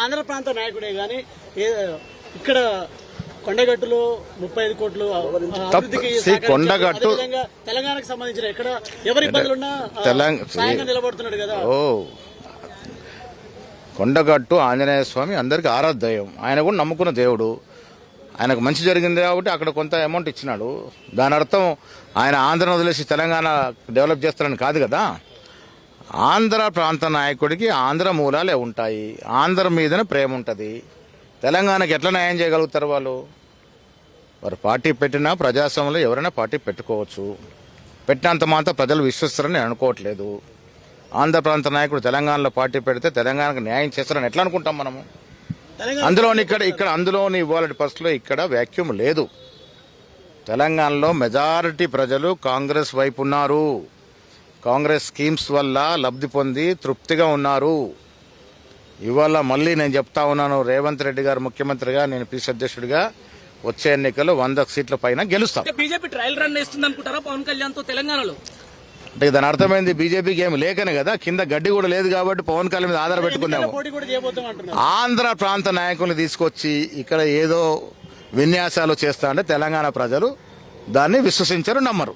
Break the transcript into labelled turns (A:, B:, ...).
A: ఆంధ్ర ప్రాంత నాయకుడే గానీ ఇక్కడ కొండగట్టులో 35 కోట్లు అభివృద్ధికి
B: కొండగట్టు
A: తెలంగాణకు సంబంధించిన ఎక్కడ ఎవరి ఇబ్బందులున్నా సాయంగా నిలబడుతున్నాడు కదా.
B: కొండగట్టు ఆంజనేయ స్వామి అందరికి ఆరాధ్యం. ఆయన కూడా నమ్ముకున్న దేవుడు. ఆయనకు మంచి జరిగింది కాబట్టి అక్కడ కొంత అమౌంట్ ఇచ్చినాడు. దాని అర్థం ఆయన ఆంధ్రను వదిలేసి తెలంగాణ డెవలప్ చేస్తారని కాదు కదా. ఆంధ్ర ప్రాంత నాయకుడికి ఆంధ్ర మూలాలే ఉంటాయి. ఆంధ్ర మీదనే ప్రేమ ఉంటుంది. తెలంగాణకి ఎట్లా న్యాయం చేయగలుగుతారు వాళ్ళు? వారు పార్టీ పెట్టినా ప్రజాస్వామ్యంలో ఎవరైనా పార్టీ పెట్టుకోవచ్చు. పెట్టినంత మాత్రం ప్రజలు విశ్వసిస్తారని నేను అనుకోవట్లేదు. ఆంధ్ర ప్రాంత నాయకుడు తెలంగాణలో పార్టీ పెడితే తెలంగాణకు న్యాయం చేస్తారని ఎట్లా అనుకుంటాం మనము? అందులోని ఇవాళ పరిస్థితుల్లో ఇక్కడ వ్యాక్యూమ్ లేదు. తెలంగాణలో మెజారిటీ ప్రజలు కాంగ్రెస్ వైపు ఉన్నారు. కాంగ్రెస్ స్కీమ్స్ వల్ల లబ్ధి పొంది తృప్తిగా ఉన్నారు. ఇవాళ మళ్ళీ నేను చెప్తా ఉన్నాను, రేవంత్ రెడ్డి గారు ముఖ్యమంత్రిగా, నేను పీసీ అధ్యక్షుడిగా వచ్చే ఎన్నికల్లో 100 సీట్ల పైన గెలుస్తాం.
C: బీజేపీ ట్రయల్ రన్ వేస్తుంది అనుకుంటారా పవన్ కళ్యాణ్ తో తెలంగాణలో?
B: అంటే దాని అర్థమైంది బీజేపీకి ఏమి లేకనే కదా, కింద గడ్డి కూడా లేదు కాబట్టి పవన్ కళ్యాణ్ మీద ఆధార పెట్టుకున్నాము. ఆంధ్ర ప్రాంత నాయకుల్ని తీసుకొచ్చి ఇక్కడ ఏదో విన్యాసాలు చేస్తా అంటే తెలంగాణ ప్రజలు దాన్ని విశ్వసించరు, నమ్మరు.